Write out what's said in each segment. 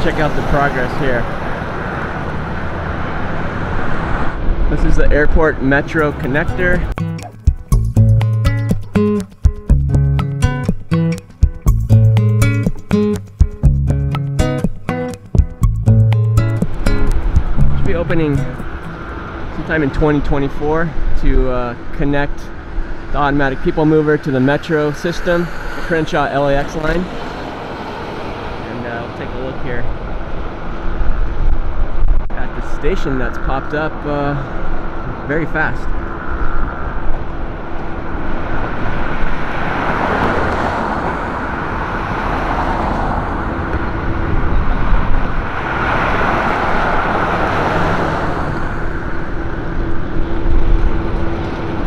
check out the progress here. This is the airport metro connector. Should be opening sometime in 2024 to connect the automatic people mover to the metro system, the Crenshaw LAX Line. And we'll take a look here at the station that's popped up very fast.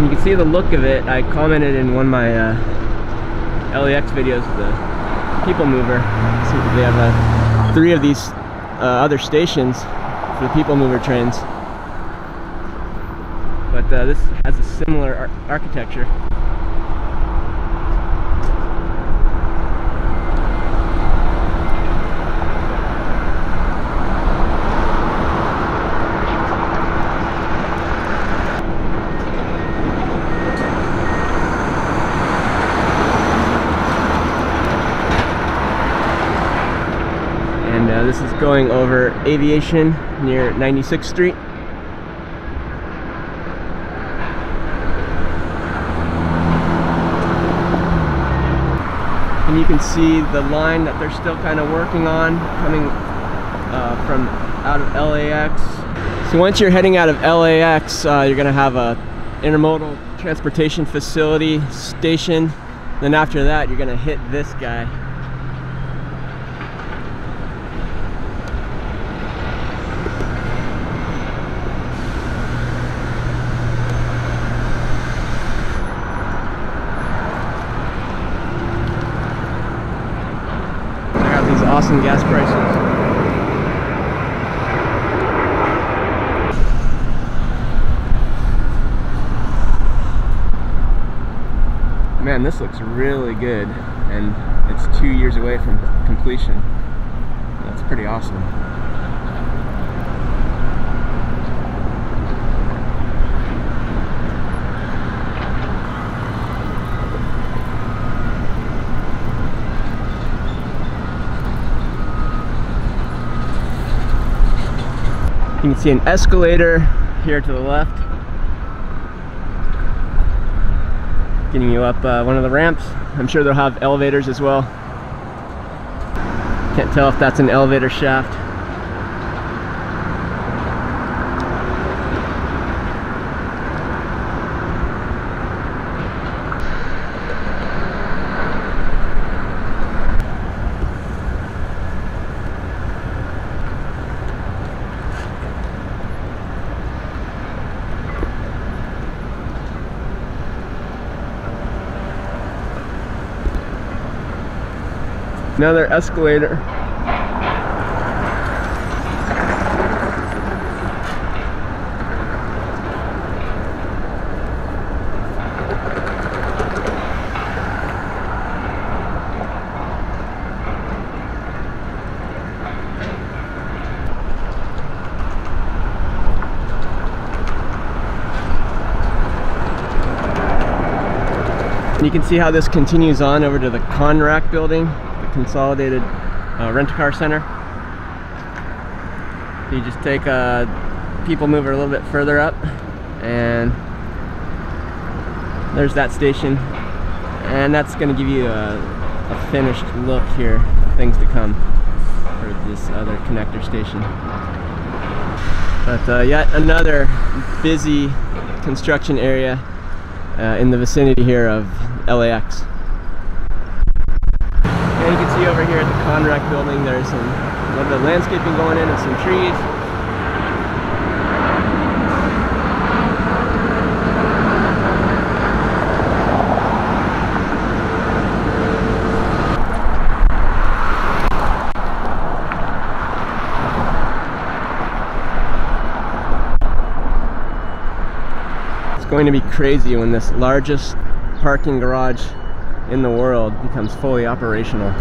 You can see the look of it. I commented in one of my LAX videos, the people mover. See, they have 3 of these other stations for the people mover trains, but this has a similar architecture. This is going over Aviation near 96th Street. And you can see the line that they're still kind of working on coming from out of LAX. So once you're heading out of LAX, you're going to have a intermodal transportation facility station. Then after that, you're going to hit this guy. Awesome gas prices. Man, this looks really good, and it's 2 years away from completion. That's pretty awesome. You can see an escalator here to the left, getting you up one of the ramps. I'm sure they'll have elevators as well. Can't tell if that's an elevator shaft. Another escalator. You can see how this continues on over to the Conrack building, the consolidated rent-a-car center. You just take a people mover a little bit further up, and there's that station, and that's going to give you a finished look here, things to come for this other connector station. But yet another busy construction area in the vicinity here of LAX. And you can see over here at the Conrack building, there's a little bit of landscaping going in and some trees. It's going to be crazy when this largest parking garage in the world becomes fully operational.